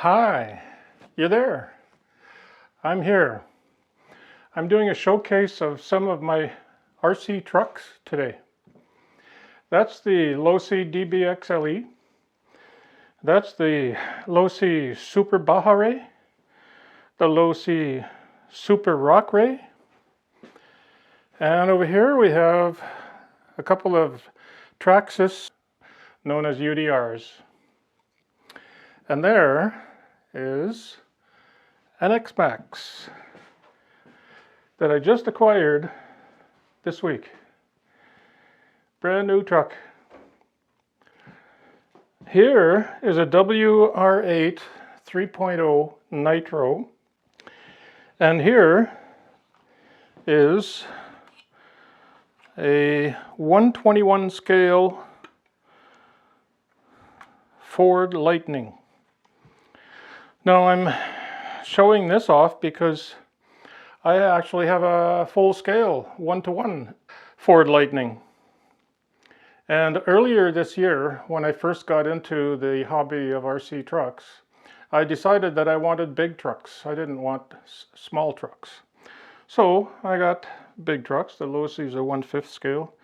Hi, you there? I'm here. I'm doing a showcase of some of my RC trucks today. That's the Losi DBXLE. That's the Losi Super Bahare, the Losi Super Rock Ray. And over here we have a couple of Traxxas known as UDRs. And there is an X-Max that I just acquired this week. Brand new truck. Here is a WR8 3.0 Nitro, and here is a 121 scale Ford Lightning. Now I'm showing this off because I actually have a full scale 1-to-1 Ford Lightning. And earlier this year, when I first got into the hobby of RC trucks, I decided that I wanted big trucks. I didn't want small trucks. So I got big trucks. The Losi's a 1/5 scale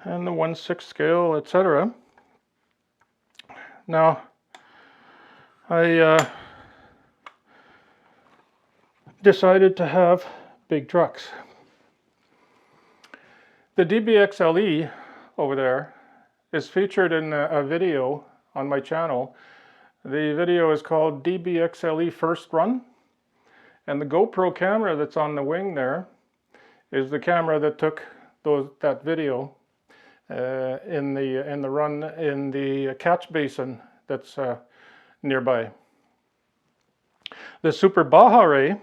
and the 1/6 scale, etc. Now, I decided to have big trucks. The DBXLE over there is featured in a video on my channel. The video is called DBXLE First Run, and the GoPro camera that's on the wing there is the camera that took that video in the run in the catch basin that's nearby. The Super Bahare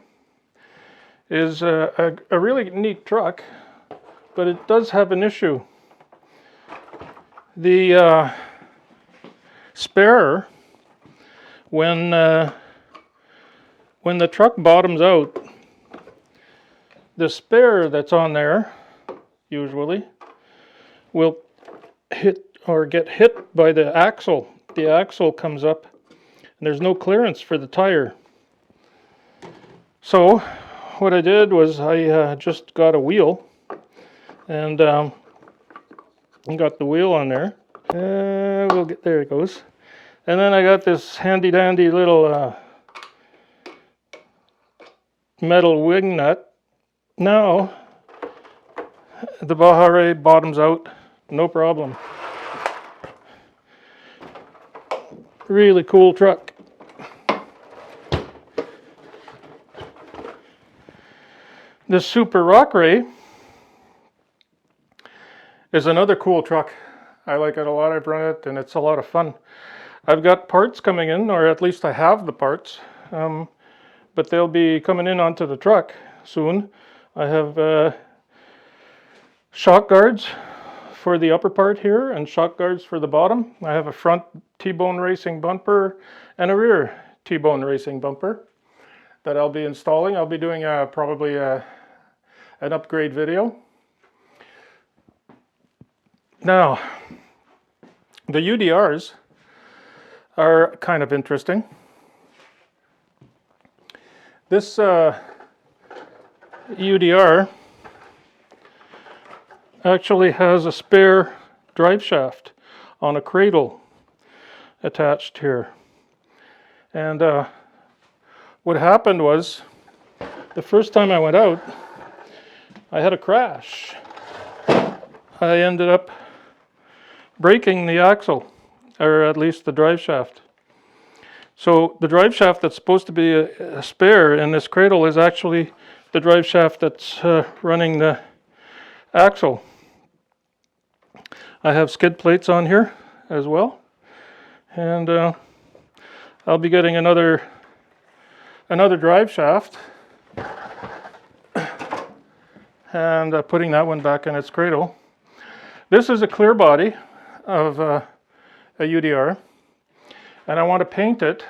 is a really neat truck, but it does have an issue. The spare, when the truck bottoms out, the spare that's on there usually will hit or get hit by the axle. The axle comes up and there's no clearance for the tire. So what I did was I just got a wheel and got the wheel on there. There it goes. And then I got this handy dandy little metal wing nut. Now the Bahare bottoms out, no problem. Really cool truck. The Super Rock Ray is another cool truck. I like it a lot. I've run it and it's a lot of fun. I've got parts coming in, or at least I have the parts, but they'll be coming in onto the truck soon. I have shock guards for the upper part here and shock guards for the bottom. I have a front T-bone racing bumper and a rear T-bone racing bumper that I'll be installing. I'll be doing probably an upgrade video. Now, the UDRs are kind of interesting. This UDR actually has a spare drive shaft on a cradle attached here. And what happened was, the first time I went out, I had a crash. I ended up breaking the axle, or at least the drive shaft. So the drive shaft that's supposed to be a spare in this cradle is actually the drive shaft that's running the axle. I have skid plates on here as well, and I'll be getting another drive shaft and putting that one back in its cradle. This is a clear body of a UDR, and I want to paint it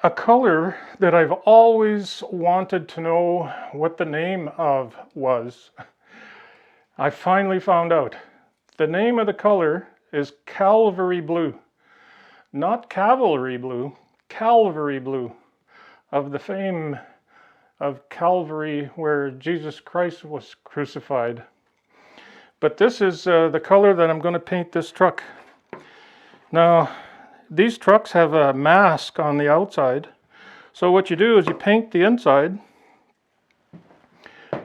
a color that I've always wanted to know what the name of was. I finally found out. The name of the color is Calvary Blue. not cavalry blue, Calvary blue, of the fame of Calvary where Jesus Christ was crucified. But this is the color that I'm going to paint this truck. Now, these trucks have a mask on the outside. So what you do is you paint the inside,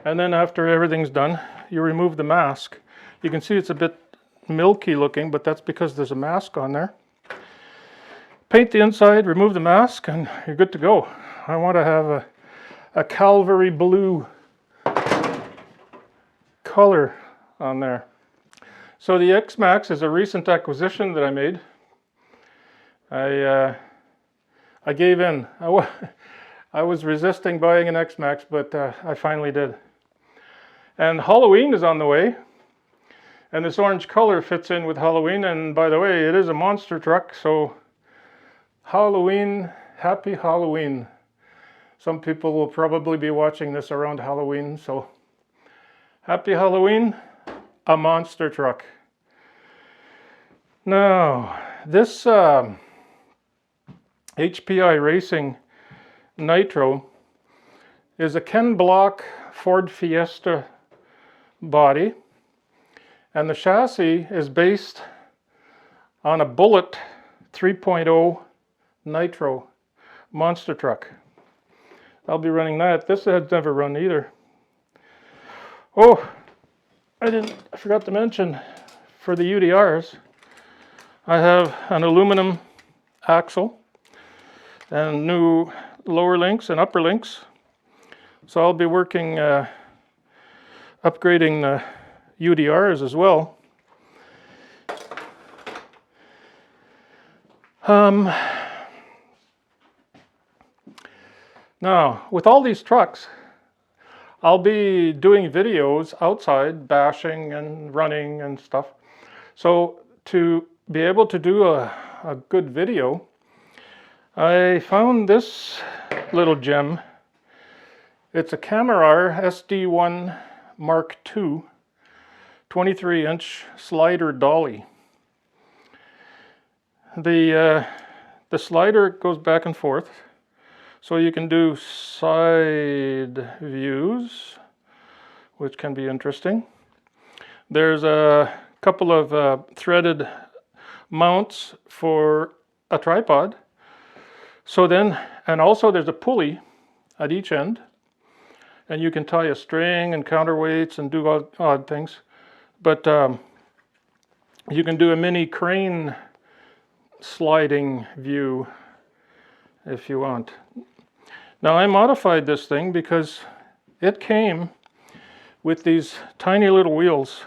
and then after everything's done, you remove the mask. You can see it's a bit milky looking, but that's because there's a mask on there. Paint the inside, remove the mask, and you're good to go. I want to have a Calvary blue color on there. So the X-Max is a recent acquisition that I made. I gave in. I was resisting buying an X-Max, but I finally did. And Halloween is on the way, and this orange color fits in with Halloween. And by the way, it is a monster truck, so Halloween, happy Halloween. Some people will probably be watching this around Halloween, so happy Halloween, a monster truck. Now, this HPI Racing Nitro is a Ken Block Ford Fiesta body, and the chassis is based on a Bullitt 3.0 Nitro monster truck. I'll be running that. This has never run either. Oh, I forgot to mention, for the UDRs, I have an aluminum axle and new lower links and upper links. So I'll be working, upgrading the UDRs as well. Now, with all these trucks, I'll be doing videos outside, bashing and running and stuff. So to be able to do a good video, I found this little gem. It's a Camera SD1 Mark II 23-inch slider dolly. The slider goes back and forth, so you can do side views, which can be interesting. There's a couple of threaded mounts for a tripod. So then, and also there's a pulley at each end, and you can tie a string and counterweights and do odd things. But you can do a mini crane sliding view if you want. Now I modified this thing because it came with these tiny little wheels,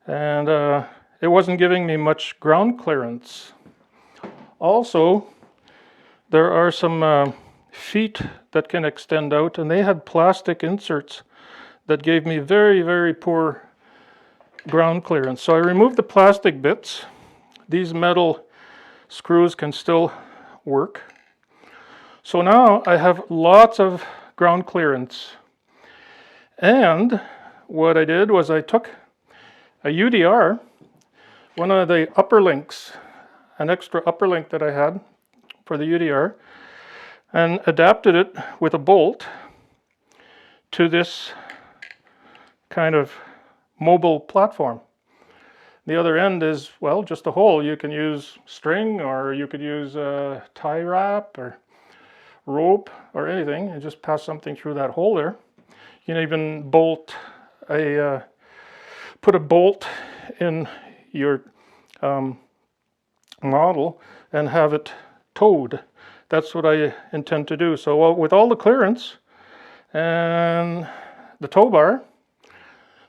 and it wasn't giving me much ground clearance. Also, there are some feet that can extend out, and they had plastic inserts that gave me very, very poor ground clearance. So I removed the plastic bits. These metal screws can still work. So now I have lots of ground clearance. And what I did was I took a UDR, one of the upper links, an extra upper link that I had for the UDR, and adapted it with a bolt to this kind of mobile platform. The other end is, well, just a hole. You can use string, or you could use a tie wrap or rope or anything, and just pass something through that hole there. You can even bolt put a bolt in your model and have it towed. That's what I intend to do. So with all the clearance and the tow bar,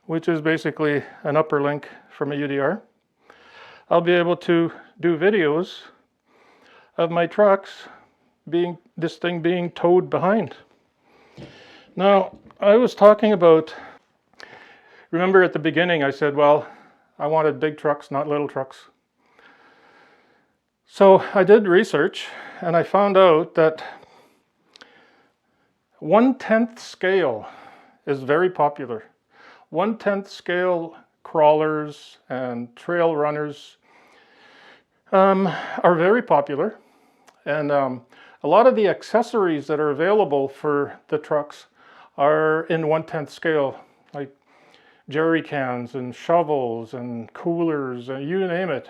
which is basically an upper link from a UDR, I'll be able to do videos of my trucks this thing being towed behind. Now, I was talking about, remember at the beginning I said, well, I wanted big trucks, not little trucks. So I did research, and I found out that 1/10 scale is very popular. 1/10 scale crawlers and trail runners are very popular. And a lot of the accessories that are available for the trucks are in 1/10 scale, like jerry cans and shovels and coolers, and you name it.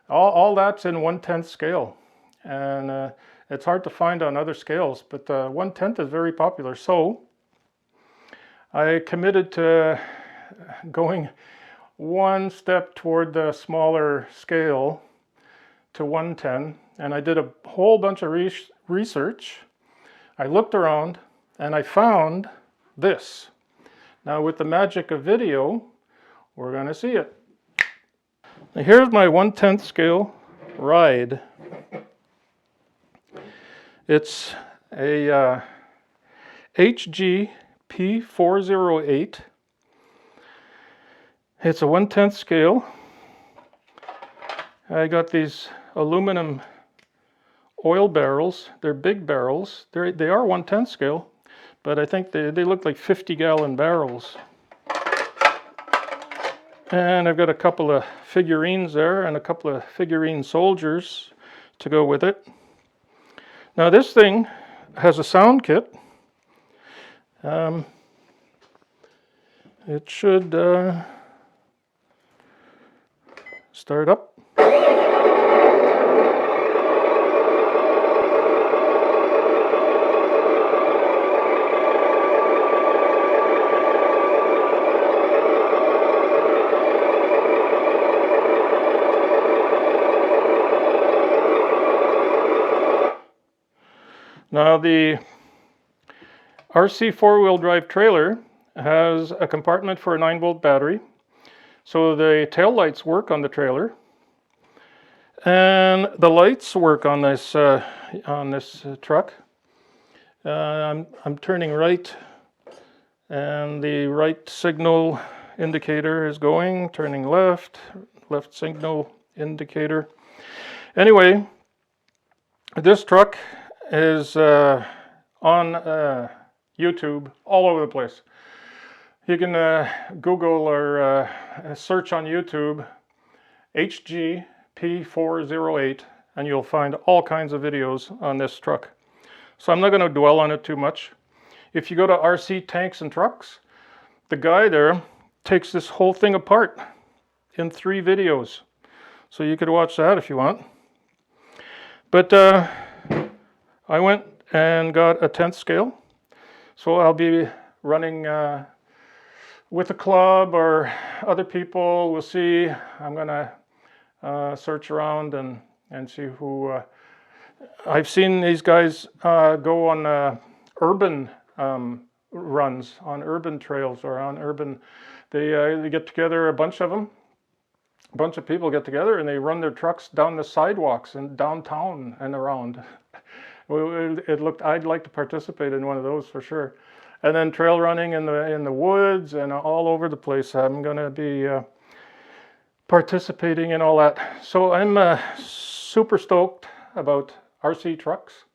All that's in 1/10 scale. And it's hard to find on other scales, but 1/10 is very popular. So I committed to going one step toward the smaller scale to 1/10, and I did a whole bunch of research. I looked around and I found this. Now, with the magic of video, we're going to see it. Now, here's my 1/10 scale ride. It's a HG P408. It's a 1/10 scale. I got these aluminum oil barrels. They're big barrels. They are 1/10 scale, but I think they look like 50-gallon barrels. And I've got a couple of figurines there and a couple of figurine soldiers to go with it. Now this thing has a sound kit. It should start up. Now the RC four-wheel drive trailer has a compartment for a 9-volt battery. So the tail lights work on the trailer, and the lights work on this truck. I'm turning right, and the right signal indicator is going. Turning left, left signal indicator. Anyway, this truck is on YouTube all over the place. You can Google or search on YouTube HG P408, and you'll find all kinds of videos on this truck. So I'm not going to dwell on it too much. If you go to RC Tanks and Trucks, the guy there takes this whole thing apart in 3 videos. So you could watch that if you want. But I went and got a 10th scale. So I'll be running with a club or other people. We'll see. I'm going to search around and see who. I've seen these guys go on urban runs, on urban trails, or on urban. They get together, a bunch of them. A bunch of people get together and they run their trucks down the sidewalks and downtown and around. It looked. I'd like to participate in one of those for sure. And then trail running in the woods and all over the place. I'm going to be participating in all that. So I'm super stoked about RC trucks.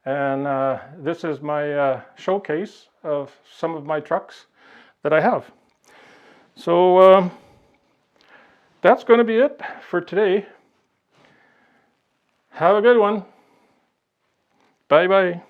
And this is my showcase of some of my trucks that I have. So that's going to be it for today. Have a good one. Bye-bye.